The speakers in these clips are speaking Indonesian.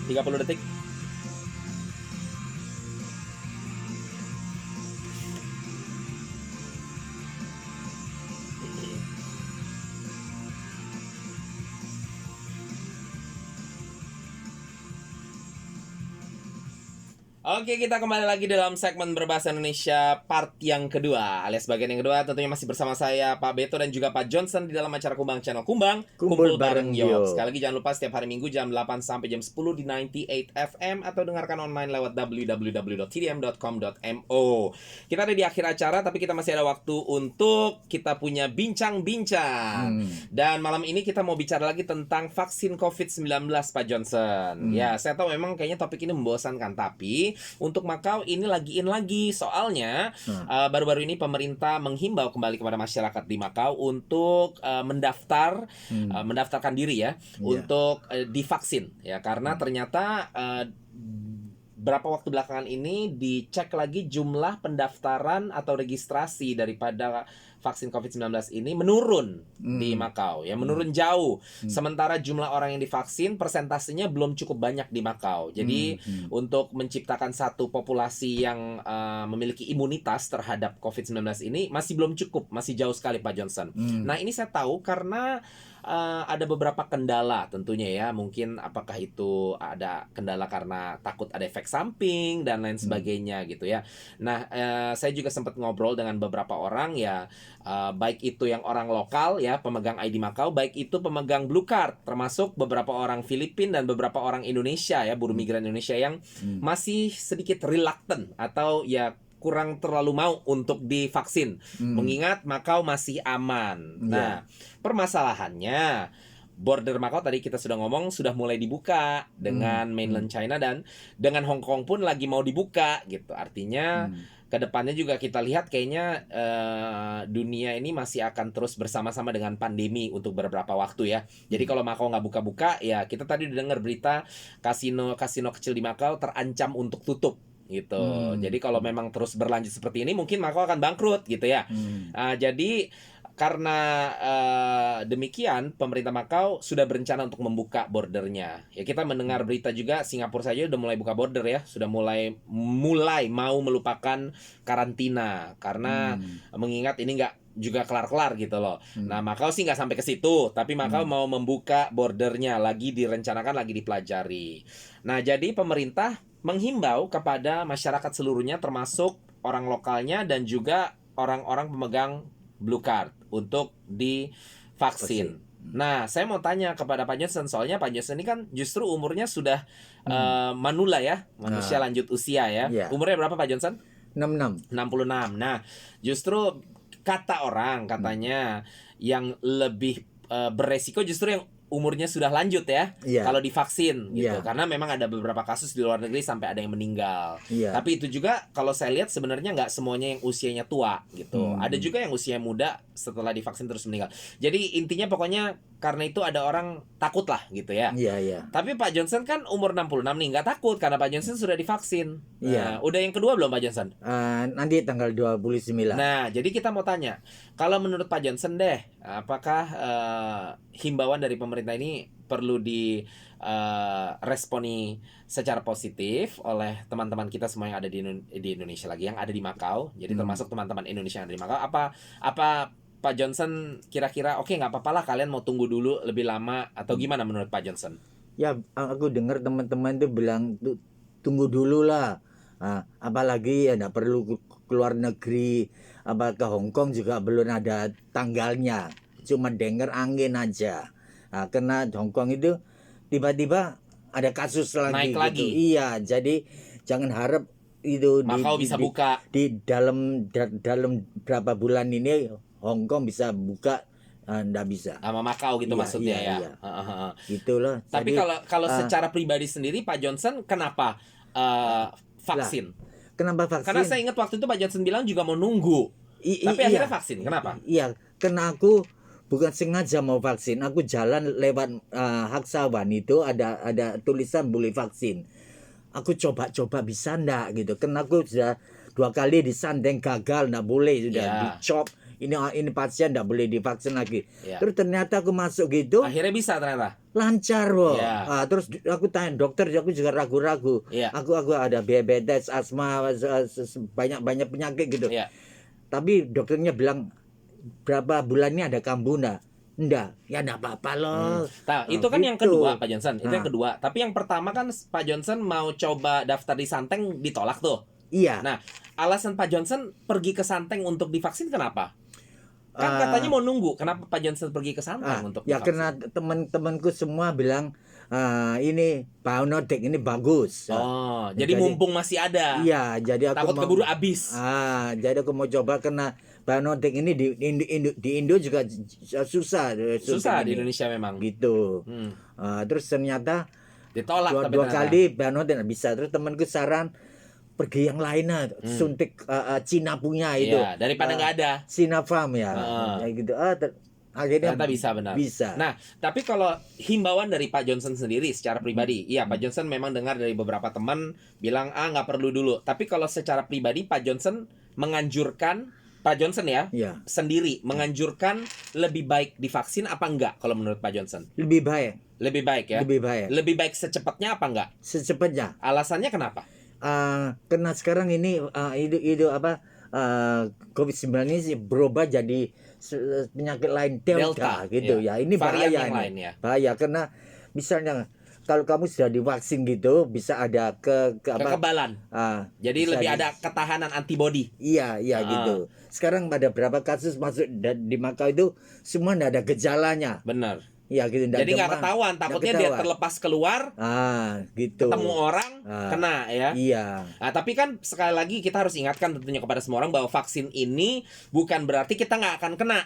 30 detik. Oke, kita kembali lagi dalam segmen berbahasa Indonesia part yang kedua, alias bagian yang kedua. Tentunya masih bersama saya Pak Beto dan juga Pak Johnson di dalam acara Kumbang Channel Kumbang Kumpul bareng Yo. Sekali lagi jangan lupa setiap hari Minggu jam 8 sampai jam 10 di 98 FM atau dengarkan online lewat www.tdm.com.mo. Kita ada di akhir acara tapi kita masih ada waktu untuk kita punya bincang-bincang. Dan malam ini kita mau bicara lagi tentang vaksin COVID-19, Pak Johnson. Ya, saya tahu memang kayaknya topik ini membosankan, tapi untuk Makau ini lagi soalnya baru-baru ini pemerintah menghimbau kembali kepada masyarakat di Makau untuk mendaftarkan diri ya untuk divaksin ya, karena ternyata berapa waktu belakangan ini dicek lagi jumlah pendaftaran atau registrasi daripada vaksin COVID-19 ini menurun di Makau ya, menurun jauh. Sementara jumlah orang yang divaksin persentasenya belum cukup banyak di Makau. Jadi untuk menciptakan satu populasi yang memiliki imunitas terhadap COVID-19 ini masih belum cukup, masih jauh sekali Pak Johnson. Nah, ini saya tahu karena ada beberapa kendala tentunya ya. Mungkin apakah itu ada kendala karena takut ada efek samping dan lain sebagainya gitu ya. Nah, saya juga sempat ngobrol dengan beberapa orang ya, baik itu yang orang lokal ya, pemegang ID Makau, baik itu pemegang Blue Card, termasuk beberapa orang Filipina dan beberapa orang Indonesia ya, buruh migran Indonesia yang masih sedikit reluctant atau ya kurang terlalu mau untuk divaksin, mengingat Makau masih aman. Nah, permasalahannya border Makau tadi kita sudah ngomong sudah mulai dibuka dengan mainland China dan dengan Hong Kong pun lagi mau dibuka gitu. Artinya kedepannya juga kita lihat kayaknya dunia ini masih akan terus bersama-sama dengan pandemi untuk beberapa waktu ya. Jadi kalau Makau nggak buka-buka ya, kita tadi udah dengar berita kasino kecil di Makau terancam untuk tutup gitu. Jadi kalau memang terus berlanjut seperti ini mungkin Makau akan bangkrut gitu ya. Jadi karena demikian pemerintah Makau sudah berencana untuk membuka bordernya. Ya, kita mendengar berita juga Singapura saja udah mulai buka border ya, sudah mulai mau melupakan karantina karena mengingat ini nggak juga kelar-kelar gitu loh. Nah, Makau sih nggak sampai ke situ, tapi Makau mau membuka bordernya, lagi direncanakan, lagi dipelajari. Nah, jadi pemerintah menghimbau kepada masyarakat seluruhnya termasuk orang lokalnya dan juga orang-orang pemegang Blue Card untuk divaksin. Nah, saya mau tanya kepada Pak Johnson, soalnya Pak Johnson ini kan justru umurnya sudah manula ya, manusia lanjut usia ya. Umurnya berapa Pak Johnson? 66. Nah, justru kata orang katanya yang lebih beresiko justru yang umurnya sudah lanjut ya, kalau divaksin gitu, karena memang ada beberapa kasus di luar negeri sampai ada yang meninggal. Tapi itu juga kalau saya lihat sebenarnya nggak semuanya yang usianya tua gitu, ada juga yang usia muda setelah divaksin terus meninggal. Jadi intinya pokoknya karena itu ada orang takut lah gitu ya. Tapi Pak Johnson kan umur 66 nih, nggak takut karena Pak Johnson sudah divaksin. Udah yang kedua belum Pak Johnson? Nanti tanggal 29. Nah, jadi kita mau tanya, kalau menurut Pak Johnson deh, apakah himbauan dari pemerintah ini perlu diresponi secara positif oleh teman-teman kita semua yang ada di Indonesia lagi, yang ada di Makau, jadi termasuk teman-teman Indonesia yang ada di Makau, apa Pak Johnson kira-kira oke, nggak apa-apa lah kalian mau tunggu dulu lebih lama atau gimana menurut Pak Johnson? Ya, aku dengar teman-teman tuh bilang tunggu dulu lah. Apalagi ya nggak perlu keluar negeri, apa ke Hong Kong juga belum ada tanggalnya, cuma dengar angin aja. Karena Hong Kong itu tiba-tiba ada kasus lagi Naik gitu. lagi. Iya, jadi jangan harap itu Makau bisa buka di dalam berapa bulan ini Hong Kong bisa buka. Nggak bisa sama Makau gitu maksudnya ya. Gitu loh. Tapi kalau secara pribadi sendiri Pak Johnson kenapa vaksin? Kenapa vaksin? Karena saya ingat waktu itu Pak Johnson bilang juga mau nunggu. Tapi akhirnya vaksin. Kenapa? Iya, karena aku bukan sengaja mau vaksin. Aku jalan lewat Haksawan itu ada tulisan boleh vaksin. Aku coba bisa ndak gitu. Karena aku sudah 2 kali disandeng gagal, ndak boleh, sudah dicop. Ini pasien ndak boleh divaksin lagi. Terus ternyata aku masuk gitu. Akhirnya bisa ternyata. lancar kok. Iya. Terus aku tanya dokter, aku juga ragu-ragu. Iya. Aku ada diabetes, asma, banyak penyakit gitu. Iya. Tapi dokternya bilang berapa bulan ini ada kambuh ndak? Enggak. Ya enggak apa-apa loh. Nah, itu kan yang gitu. kedua Pak Johnson. Itu yang Nah. kedua. Tapi yang pertama kan Pak Johnson mau coba daftar di Santeng ditolak tuh. Iya. Nah, alasan Pak Johnson pergi ke Santeng untuk divaksin kenapa? Kan Ah. katanya mau nunggu. Kenapa Pak Johnson pergi ke Santeng untuk Ya divaksin? karena teman-temanku semua bilang ini Biontech ini bagus. Oh, jadi mumpung masih ada. Iya, jadi aku Takut mau, keburu habis. jadi aku mau coba karena Biontech ini di Indo juga susah. Susah di ini. Indonesia memang. Gitu. Hmm. Terus ternyata Ditolak tapi dua ternyata. kali Biontech nggak bisa. Terus temanku saran pergi yang lainnya, suntik Cina punya itu. Iya, daripada nggak ada. Sinopharm ya. Ya gitu. Akhirnya Ternyata bisa benar. Bisa. Nah, tapi kalau himbauan dari Pak Johnson sendiri secara pribadi, iya Pak Johnson memang dengar dari beberapa teman bilang nggak perlu dulu. Tapi kalau secara pribadi Pak Johnson menganjurkan Pak Johnson ya Iya. sendiri menganjurkan lebih baik divaksin apa enggak kalau menurut Pak Johnson? Lebih baik. Lebih baik ya. Lebih baik. Lebih baik secepatnya apa enggak? Secepatnya. Alasannya kenapa? Karena sekarang ini COVID-19 ini berubah jadi penyakit lain Delta gitu iya. ya. Ini Varian bahaya yang ini. lain ya. Bahaya karena misalnya kalau kamu sudah divaksin gitu bisa ada Kekebalan. Jadi bisa lebih ada ketahanan antibodi. Iya gitu. Sekarang ada berapa kasus masuk di Macau itu semua tidak ada gejalanya. Benar. Iya gitu. Jadi nggak ketahuan, takutnya dia terlepas keluar, gitu. ketemu orang, kena ya. Iya. Nah, tapi kan sekali lagi kita harus ingatkan tentunya kepada semua orang bahwa vaksin ini bukan berarti kita nggak akan kena.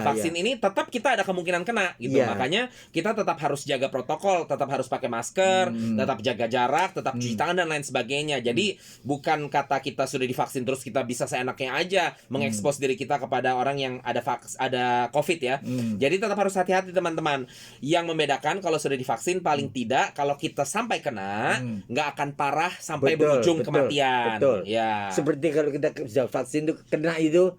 Vaksin ini tetap kita ada kemungkinan kena gitu. Iya. Makanya kita tetap harus jaga protokol, tetap harus pakai masker, tetap jaga jarak, tetap cuci tangan dan lain sebagainya. Jadi bukan kata kita sudah divaksin terus kita bisa seenaknya aja mengekspos diri kita kepada orang yang ada COVID ya. Jadi tetap harus hati-hati teman-teman. Yang membedakan kalau sudah divaksin paling tidak kalau kita sampai kena nggak akan parah sampai berujung kematian. Betul. Ya. Seperti kalau kita sudah vaksin itu kena itu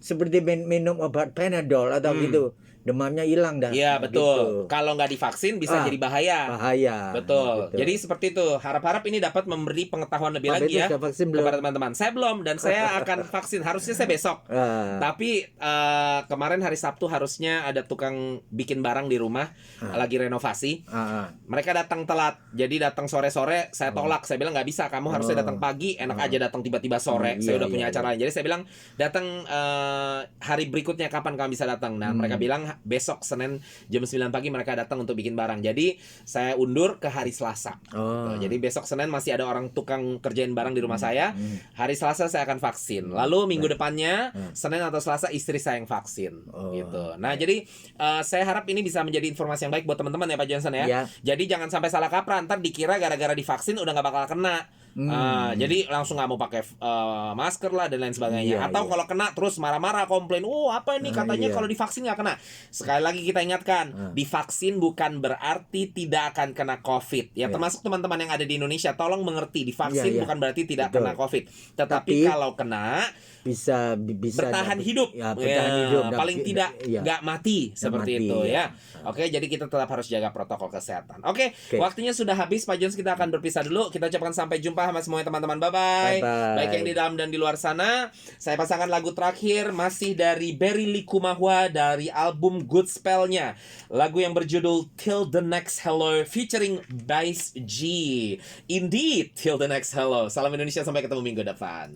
seperti minum obat Panadol atau gitu, demamnya hilang dah. Iya betul. Gitu. Kalau nggak divaksin bisa jadi bahaya. Bahaya. Betul. Gitu. Jadi seperti itu. Harap-harap ini dapat memberi pengetahuan lebih lagi ya kepada teman-teman. Saya belum dan saya akan vaksin. Harusnya saya besok. Tapi kemarin hari Sabtu harusnya ada tukang bikin barang di rumah lagi renovasi. Mereka datang telat. Jadi datang sore-sore. Saya tolak. Saya bilang nggak bisa. Kamu harusnya datang pagi. Enak aja datang tiba-tiba sore. Saya udah punya acara lain. Jadi saya bilang datang hari berikutnya kapan kamu bisa datang. Nah mereka bilang besok Senin jam 9 pagi mereka datang untuk bikin barang. Jadi saya undur ke hari Selasa. Jadi besok Senin masih ada orang tukang kerjain barang di rumah saya. Hari Selasa saya akan vaksin. Lalu minggu depannya Senin atau Selasa istri saya yang vaksin. Gitu. Nah jadi saya harap ini bisa menjadi informasi yang baik buat teman-teman ya Pak Johnson ya. Jadi jangan sampai salah kaprah. Ntar dikira gara-gara divaksin udah nggak bakal kena. Jadi langsung nggak mau pakai masker lah dan lain sebagainya. Atau kalau kena terus marah-marah komplain. Apa ini katanya kalau divaksin nggak kena. Sekali lagi kita ingatkan, divaksin bukan berarti tidak akan kena COVID. Ya termasuk teman-teman yang ada di Indonesia, tolong mengerti divaksin bukan berarti tidak kena COVID. Tetapi kalau kena bisa bertahan hidup. Paling tidak nggak mati seperti itu ya. Oke, jadi kita tetap harus jaga protokol kesehatan. Oke, waktunya sudah habis Pak Jones, kita akan berpisah dulu. Kita ucapkan sampai jumpa sama semuanya teman-teman. Bye-bye. Baik yang di dalam dan di luar sana. Saya pasangkan lagu terakhir masih dari Berry Likumahua dari album Good Spell-nya. Lagu yang berjudul Till the Next Hello featuring Dice G. Indeed, Till the Next Hello. Salam Indonesia, sampai ketemu minggu depan.